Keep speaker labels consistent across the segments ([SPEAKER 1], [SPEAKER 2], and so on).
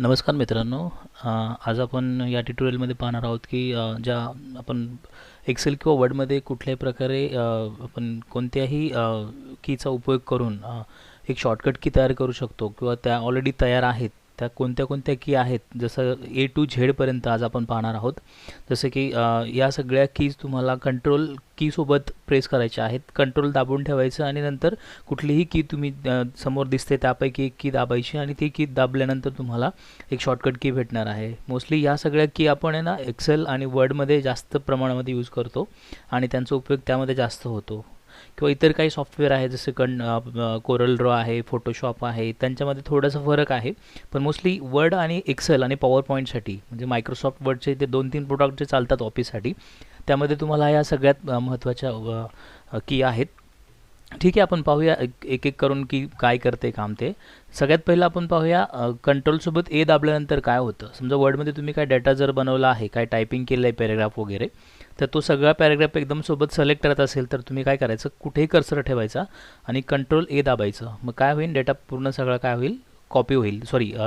[SPEAKER 1] नमस्कार मित्रांनो. आज आपण या ट्युटोरियलमध्ये पाहणार आहोत की ज्या आपण एक्सेल किंवा वर्डमध्ये कुठल्याही प्रकारे आपण कोणत्याही कीचा उपयोग करून एक शॉर्टकट की तयार करू शकतो किंवा त्या ऑलरेडी तयार आहेत त्या कोणत्या कोणत्या की आहेत, जसं ए टू झेडपर्यंत आज आपण पाहणार आहोत. जसं की या सगळ्या कीज तुम्हाला कंट्रोल कीसोबत प्रेस करायच्या आहेत. कंट्रोल दाबून ठेवायचं आणि नंतर कुठलीही की तुम्ही समोर दिसते त्यापैकी एक की दाबायची आणि ती की दाबल्यानंतर तुम्हाला एक शॉर्टकट की भेटणार आहे. मोस्टली या सगळ्या की आपण आहे ना एक्सेल आणि वर्डमध्ये जास्त प्रमाणामध्ये यूज करतो आणि त्यांचा उपयोग त्यामध्ये जास्त होतो. किंवा इतर काही सॉफ्टवेअर आहे जसे कोरल ड्रॉ आहे, फोटोशॉप आहे, त्यांच्यामध्ये थोडासा फरक आहे. पण मोस्टली वर्ड आणि एक्सेल आणि पॉवर पॉईंटसाठी म्हणजे मायक्रोसॉफ्ट वर्डचे ते 2-3 प्रोडक्ट जे चालतात ऑफिससाठी, त्यामध्ये तुम्हाला या सगळ्यात महत्त्वाच्या की आहेत. ठीक आहे, आपण पाहूया एक एक करून की काय करते काम ते. सगळ्यात पहिलं आपण पाहूया कंट्रोलसोबत ए दाबल्यानंतर काय होतं. समजा वर्डमध्ये तुम्ही काय डेटा जर बनवला आहे, काय टायपिंग केलं आहे पॅरेग्राफ वगैरे, तर तो सगळा पॅरेग्राफ एकदम सोबत सिलेक्ट करत असेल तर तुम्ही काय करायचं, कुठेही कर्सर ठेवायचा आणि कंट्रोल ए दाबायचं. मग काय होईल, डेटा पूर्ण सगळा काय होईल, कॉपी होईल,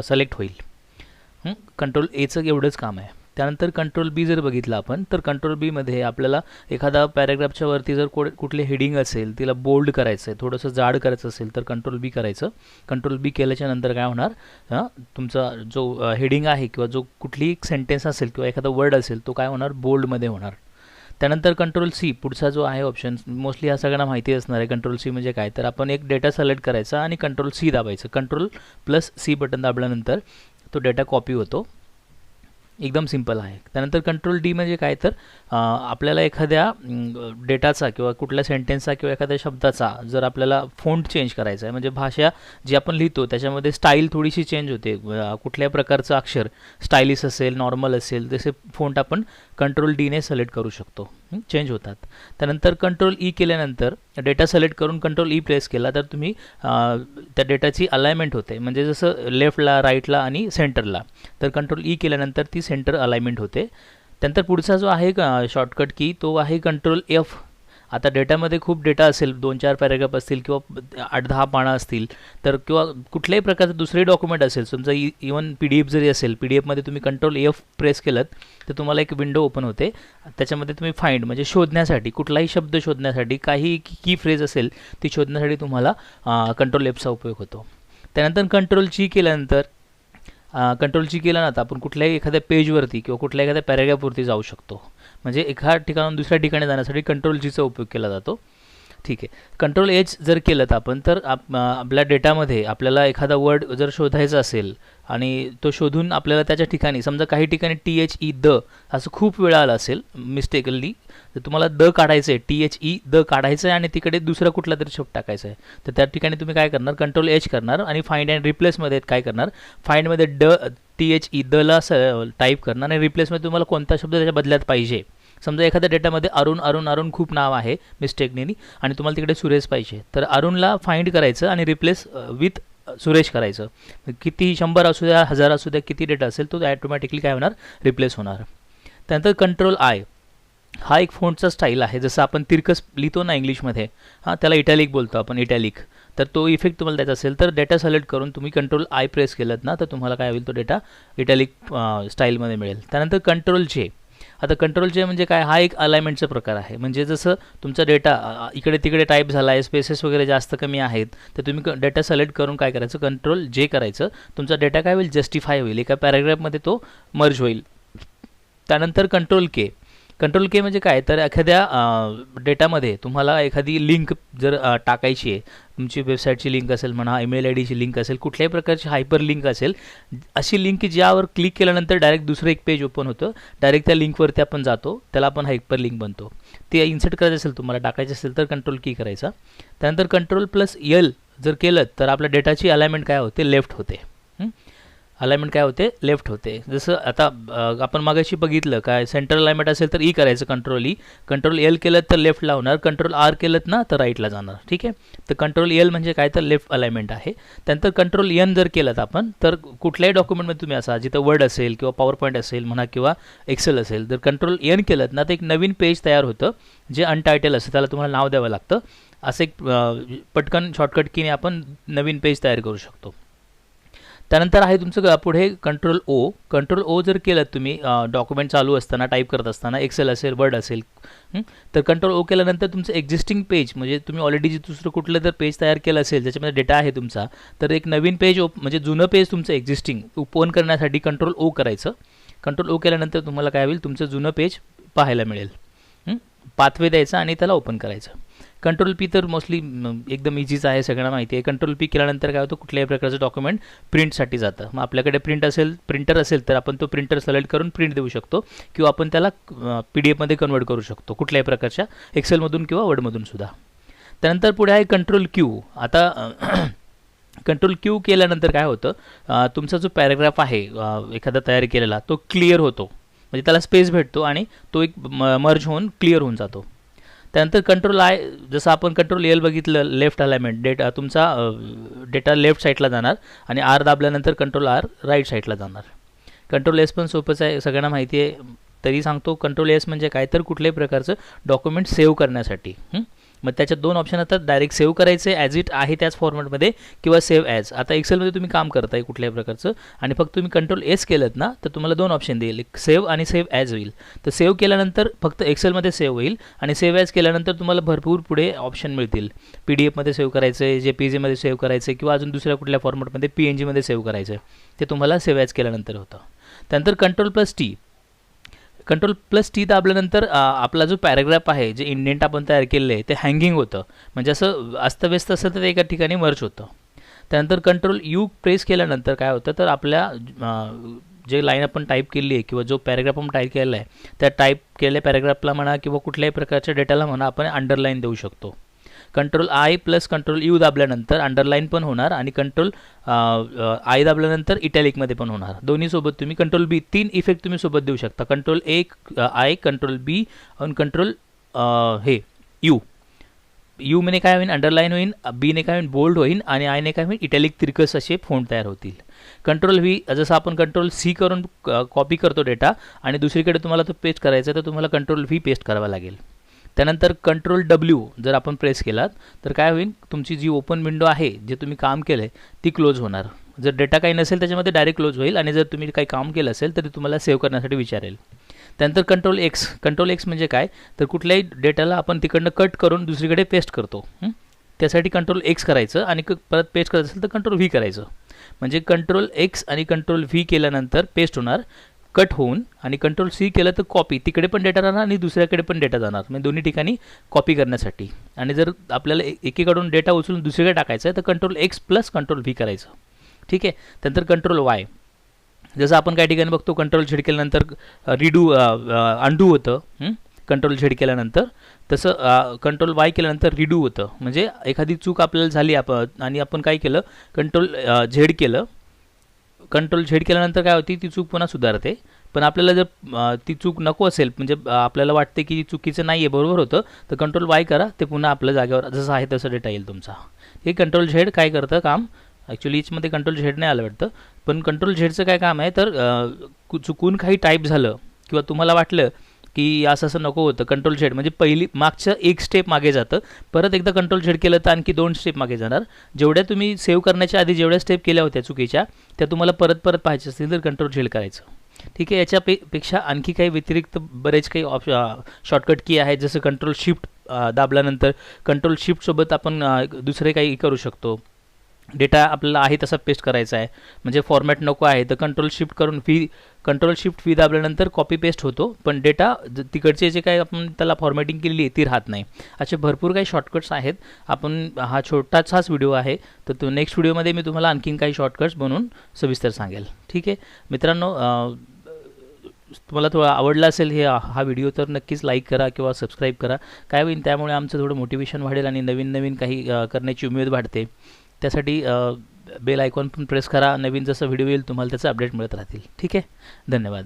[SPEAKER 1] सिलेक्ट होईल. कंट्रोल एचं एवढंच काम आहे. त्यानंतर कंट्रोल बी जर बघितलं आपण, तर कंट्रोल बीमध्ये आपल्याला एखादा पॅरेग्राफच्या वरती जर कुठले हेडिंग असेल तिला बोल्ड करायचं आहे, थोडंसं जाड करायचं असेल तर कंट्रोल बी करायचं. कंट्रोल बी केल्याच्या नंतर काय होणार, तुमचा जो हेडिंग आहे किंवा जो कुठलीही सेंटेन्स असेल किंवा एखादा वर्ड असेल तो काय होणार, बोल्डमध्ये होणार. त्यानंतर कंट्रोल सी पुढचा जो आहे ऑप्शन, मोस्टली ह्या सगळ्यांना माहिती असणार आहे कंट्रोल सी म्हणजे काय. तर आपण एक डेटा सिलेक्ट करायचा आणि कंट्रोल सी दाबायचं. कंट्रोल प्लस सी बटन दाबल्यानंतर तो डेटा कॉपी होतो. एकदम सिंपल आहे. त्यानंतर कंट्रोल डी म्हणजे काय, तर आपल्याला एखाद्या डेटाचा किंवा कुठल्या सेंटेन्सचा किंवा एखाद्या शब्दाचा जर आपल्याला फोंट चेंज करायचा आहे, म्हणजे भाषा जी आपण लिहितो त्याच्यामध्ये स्टाईल थोडीशी चेंज होते. कुठल्या प्रकारचं अक्षर स्टायलिश असेल, नॉर्मल असेल, तसे फोंट आपण कंट्रोल डीने सिलेक्ट करू शकतो, चेंज होतात. त्यानंतर कंट्रोल ई केल्यानंतर डेटा सिलेक्ट करून कंट्रोल ई प्रेस केला तर तुम्ही त्या डेटाची अलाइनमेंट होते, म्हणजे जसं लेफ्टला, राईटला आणि सेंटरला. तर कंट्रोल ई केल्यानंतर ती सेंटर अलाइनमेंट होते. त्यानंतर पुढचा जो आहे शॉर्टकट की तो आहे कंट्रोल एफ. आता डेटामध्ये खूप डेटा असेल, 2-4 पॅरेग्राफ असतील किंवा 8-10 पानं असतील, तर किंवा कुठल्याही प्रकारचं दुसरे डॉक्युमेंट असेल, समजा इवन PDF जरी असेल, PDF मध्ये तुम्ही कंट्रोल एफ प्रेस केलं तर तुम्हाला एक विंडो ओपन होते. त्याच्यामध्ये तुम्ही फाइंड म्हणजे शोधण्यासाठी, कुठलाही शब्द शोधण्यासाठी, काही की फ्रेज असेल ती शोधण्यासाठी तुम्हाला कंट्रोल एफचा उपयोग होतो. त्यानंतर कंट्रोल जी केल्यानंतर ना आता आपण कुठल्याही एखाद्या पेजवरती किंवा कुठल्या एखाद्या पॅरेग्राफवरती जाऊ शकतो. म्हणजे एका ठिकाणाहून दुसऱ्या ठिकाणी जाण्यासाठी कंट्रोल जीचा उपयोग केला जातो. ठीक आहे. कंट्रोल एच जर केलं आपण तर आपल्या डेटामध्ये आपल्याला एखादा वर्ड जर शोधायचा असेल आणि तो शोधून आपल्याला त्याच्या ठिकाणी, समजा काही ठिकाणी THE द असं खूप वेळा आलं असेल मिस्टेकली, तर तुम्हाला द काढायचं आहे, THE द काढायचं आहे आणि तिकडे दुसरा कुठला तरी शब्द टाकायचा आहे. तर त्या ठिकाणी तुम्ही काय करणार, कंट्रोल एच करणार आणि फाइंड अँड रिप्लेसमध्ये काय करणार, फाइंडमध्ये THE दला टाईप करणार आणि रिप्लेसमध्ये तुम्हाला कोणता शब्द त्याच्या बदल्यात पाहिजे. समजा एखाद्या डेटामध्ये अरुण खूप नाव आहे मिस्टेकने आणि तुम्हाला तिकडे सुरेश पाहिजे, तर अरुणला फाइंड करायचं आणि रिप्लेस विथ सुरेश करायचं. किती 100 असू द्या, 1000 असू द्या, किती डेटा असेल तो ॲटोमॅटिकली काय होणार, रिप्लेस होणार. त्यानंतर कंट्रोल आय हा एक फोंटचा स्टाईल आहे. जसं आपण तिरकस लिहितो ना इंग्लिशमध्ये, त्याला इटॅलिक बोलतो आपण, इटॅलिक. तर तो इफेक्ट तुम्हाला द्यायचा असेल तर डेटा सिलेक्ट करून तुम्ही कंट्रोल आय प्रेस केलं ना तर तुम्हाला काय होईल, तो डेटा इटॅलिक स्टाईलमध्ये मिळेल. त्यानंतर कंट्रोल जे. आता कंट्रोल जे म्हणजे काय, हा एक अलाइनमेंटचा प्रकार आहे. म्हणजे जसं तुमचा डेटा इकडे तिकडे टाईप झाला आहे, स्पेसेस वगैरे जास्त कमी आहेत, तर तुम्ही डेटा सिलेक्ट करून काय करायचं, कंट्रोल जे करायचं. तुमचा डेटा काय होईल, जस्टिफाय होईल, एका पॅरेग्राफमध्ये तो मर्ज होईल. त्यानंतर कंट्रोल के म्हणजे काय, तर एखाद्या डेटामध्ये तुम्हाला एखादी लिंक जर टाकायची आहे, तुमची वेबसाईटची लिंक असेल म्हणा, ईमेल IDची लिंक असेल, कुठल्याही प्रकारची हायपर लिंक असेल, अशी लिंक की ज्यावर क्लिक केल्यानंतर डायरेक्ट दुसरं एक पेज ओपन होतं, डायरेक्ट त्या लिंकवरती आपण जातो, त्याला आपण हायपर लिंक बनतो. ते इन्सर्ट करायचं असेल, तुम्हाला टाकायचं असेल तर कंट्रोल की करायचा. त्यानंतर कंट्रोल प्लस L जर केलं तर आपल्या डेटाची अलाइनमेंट काय होते, लेफ्ट होते. अलाइनमेंट काय होते, लेफ्ट होते. जसं आता आपण मागाशी बघितलं काय, सेंट्रल अलाइनमेंट असेल तर ई करायचं, कंट्रोल ई. कंट्रोल L केलं तर लेफ्टला होणार, कंट्रोल R केलं ना तर राईटला जाणार. ठीक आहे. तर कंट्रोल L म्हणजे काय, तर लेफ्ट अलाइनमेंट आहे. त्यानंतर कंट्रोल N जर केलं आपण तर कुठल्याही डॉक्युमेंटमध्ये तुम्ही असा, जिथं वर्ड असेल किंवा पॉवर पॉईंट असेल म्हणा किंवा एक्सेल असेल, तर कंट्रोल N केलं ना तर एक नवीन पेज तयार होतं जे अनटायटल असतं, त्याला तुम्हाला नाव द्यावं लागतं. असं एक पटकन शॉर्टकट कीने आपण नवीन पेज तयार करू शकतो. त्यानंतर आहे तुमचं पुढे कंट्रोल ओ. कंट्रोल ओ जर केलं तुम्ही डॉक्युमेंट चालू असताना, टाईप करत असताना, एक्सेल असेल, वर्ड असेल, तर कंट्रोल ओ केल्यानंतर तुमचं एक्झिस्टिंग पेज, म्हणजे तुम्ही ऑलरेडी जे दुसरं कुठलं जर पेज तयार केलं असेल ज्याच्यामध्ये डेटा आहे तुमचा, तर एक नवीन पेज म्हणजे जुनं पेज तुमचं एक्झिस्टिंग ओपन करण्यासाठी कंट्रोल ओ करायचं. कंट्रोल ओ केल्यानंतर तुम्हाला काय होईल, तुमचं जुनं पेज पाहायला मिळेल. पाथवे द्यायचा आणि त्याला ओपन करायचं. कंट्रोल पी तर मोस्टली एकदम इझीच आहे, सगळ्यांना माहिती आहे. कंट्रोल पी केल्यानंतर काय होतं, कुठल्याही प्रकारचं डॉक्युमेंट प्रिंटसाठी जातं. मग आपल्याकडे प्रिंटर असेल तर आपण तो प्रिंटर सिलेक्ट करून प्रिंट देऊ शकतो, किंवा आपण त्याला PDF मध्ये कन्वर्ट करू शकतो, कुठल्याही प्रकारच्या एक्सेलमधून किंवा वर्डमधून सुद्धा. त्यानंतर पुढे आहे कंट्रोल क्यू. आता कंट्रोल क्यू केल्यानंतर काय होतं, तुमचा जो पॅराग्राफ आहे एखादा तयार केलेला, तो क्लिअर होतो, म्हणजे त्याला स्पेस भेटतो आणि तो एक मर्ज होऊन क्लिअर होऊन जातो. त्यानंतर कंट्रोल आय, जसं आपण कंट्रोल एल बघितलं, लेफ्ट अलाइनमेंट, तुमचा डेटा लेफ्ट साईडला जाणार, आणि आर दाबल्यानंतर कंट्रोल आर राईट साईडला जाणार. कंट्रोल एस पण सोपंच आहे, सगळ्यांना माहिती आहे, तरी सांगतो. कंट्रोल एस म्हणजे काय, तर कुठल्याही प्रकारचं डॉक्युमेंट सेव्ह करण्यासाठी. मग त्याच्यात दोन ऑप्शन असतात, डायरेक्ट सेव्ह करायचे ॲज इट आहे त्याच फॉर्मॅटमध्ये, किंवा सेव्ह ॲज. आता एक्सेलमध्ये तुम्ही काम करताय कुठल्याही प्रकारचं आणि फक्त तुम्ही कंट्रोल एस केलं ना, तर तुम्हाला दोन ऑप्शन देईल, एक सेव्ह आणि सेव्ह ॲज होईल. तर सेव्ह केल्यानंतर फक्त एक्सेलमध्ये सेव्ह होईल, आणि सेव्ह ॲज केल्यानंतर तुम्हाला भरपूर पुढे ऑप्शन मिळतील. PDF मध्ये सेव्ह करायचं आहे, JPG मध्ये सेव्ह करायचं आहे, किंवा अजून दुसऱ्या कुठल्या फॉर्मॅटमध्ये PNG मध्ये सेव्ह करायचं आहे, ते तुम्हाला सेव्ह ॲज केल्यानंतर होतं. त्यानंतर कंट्रोल प्लस टी दाबल्यानंतर आपला जो पॅराग्राफ आहे, जे इंडेंट आपण तयार केलेलं आहे, ते हँगिंग होतं, म्हणजे असं अस्तव्यस्त असेल तर ते एका ठिकाणी मर्ज होतं. त्यानंतर कंट्रोल यू प्रेस केल्यानंतर काय होतं, तर आपल्या जे लाईन आपण टाईप केली आहे किंवा जो पॅराग्राफ आपण टाईप केलेला आहे, त्या टाईप केलेल्या पॅराग्राफला म्हणा किंवा कुठल्याही प्रकारच्या डेटाला म्हणा आपण अंडरलाईन देऊ शकतो. Control I plus control U दाबल्यानंतर अंडरलाईन पण होणार, आणि कंट्रोल आय दाबल्यानंतर इटॅलिकमध्ये पण होणार. दोन्ही सोबत तुम्ही कंट्रोल बी, 3 इफेक्ट तुम्ही सोबत देऊ शकता. कंट्रोल ए आय, कंट्रोल बी आणि कंट्रोल यू. यू ने काय होईल, अंडरलाईन होईल, बी ने काय होईल, बोल्ड होईल, आणि आय ने काय होईल, इटॅलिक तिरकस असे फोंट तयार होतील. कंट्रोल व्ही, जसं आपण कंट्रोल सी करून कॉपी करतो डेटा आणि दुसरीकडे तुम्हाला तो पेस्ट करायचा, तर तुम्हाला कंट्रोल व्ही पेस्ट करावा लागेल. त्यानंतर कंट्रोल डब्ल्यू जर आपण प्रेस केलात तर काय होईल, तुमची जी ओपन विंडो आहे, जे तुम्ही काम केलं आहे, ती क्लोज होणार. जर डेटा काही नसेल त्याच्यामध्ये डायरेक्ट क्लोज होईल, आणि जर तुम्ही काही काम केलं असेल तर ते तुम्हाला सेव्ह करण्यासाठी विचारेल. त्यानंतर कंट्रोल एक्स म्हणजे काय, तर कुठल्याही डेटाला आपण तिकडनं कट करून दुसरीकडे पेस्ट करतो. त्यासाठी कंट्रोल एक्स करायचं, आणि परत पेस्ट करायचं असेल तर कंट्रोल व्ही करायचं. म्हणजे कंट्रोल एक्स आणि कंट्रोल व्ही केल्यानंतर पेस्ट होणार, कट होऊन, आणि कंट्रोल सी केलं तर कॉपी, तिकडे पण डेटा राहणार आणि दुसऱ्याकडे पण डेटा जाणार, म्हणजे दोन्ही ठिकाणी कॉपी करण्यासाठी. आणि जर आपल्याला एकीकडून डेटा उचलून दुसरीकडे टाकायचं आहे तर control x plus control V करायचं. ठीक आहे. त्यानंतर कंट्रोल वाय, जसं आपण काही ठिकाणी बघतो कंट्रोल झेड केल्यानंतर अंडू होतं, कंट्रोल झेड केल्यानंतर, तसं कंट्रोल वाय केल्यानंतर रिडू होतं. म्हणजे एखादी चूक आपल्याला झाली आणि आपण काय केलं, कंट्रोल झेड केलं, कंट्रोल झेड केल्यानंतर काय होती, ती चूक पुन्हा सुधारते. पण आपल्याला जर ती चूक नको असेल, म्हणजे आपल्याला वाटते की चुकीचं नाही आहे, बरोबर होतं, तर कंट्रोल वाय करा, ते पुन्हा आपल्या जागेवर जसं आहे तसं डेटा येईल तुमचा. हे कंट्रोल झेड काय करतं काम, ॲक्च्युली याच्यामध्ये कंट्रोल झेड नाही आलं वाटतं, पण कंट्रोल झेडचं काय काम आहे, तर चुकून काही टाईप झालं किंवा तुम्हाला वाटलं की असं नको होतं, कंट्रोल झेड म्हणजे मागचं एक स्टेप मागे जातं, परत एकदा कंट्रोल झेड केलं तर आणखी 2 स्टेप मागे जाणार. जेवढ्या तुम्ही सेव्ह करण्याच्या आधी जेवढ्या स्टेप केल्या होत्या चुकीच्या, त्या तुम्हाला परत पाहायच्या असतील तर कंट्रोल झेड करायचं. ठीक आहे. याच्यापेक्षा आणखी काही व्यतिरिक्त बरेच काही शॉर्टकट की आहेत, जसं कंट्रोल शिफ्ट दाबल्यानंतर कंट्रोल शिफ्टसोबत आपण दुसरे काही करू शकतो. डेटा आपल्याला आहे तसा पेस्ट करायचा आहे, म्हणजे फॉर्मॅट नको आहे तर कंट्रोल शिफ्ट व्ही दाबल्यानंतर कॉपी पेस्ट होतो, पण डेटा तिकडचे जे काही आपण त्याला फॉर्मॅटिंग केलेली आहे ती राहत नाही. असे भरपूर काही शॉर्टकट्स आहेत. हा छोटासाच व्हिडिओ आहे, तर तो नेक्स्ट व्हिडिओमध्ये मी तुम्हाला आणखीन काही शॉर्टकट्स बनवून सविस्तर सांगेल. ठीक आहे मित्रांनो, तुम्हाला थोडा आवडला असेल हा व्हिडिओ तर नक्कीच लाईक करा किंवा सबस्क्राईब करा. काय होईल, त्यामुळे आमचं थोडं मोटिवेशन वाढेल आणि नवीन काही करण्याची उमेद वाढते. त्यासाठी बेल आयकॉन पण प्रेस करा, नवीन जसं व्हिडिओ येईल तुम्हाला त्याचं अपडेट मिळत राहतील. ठीक आहे. धन्यवाद.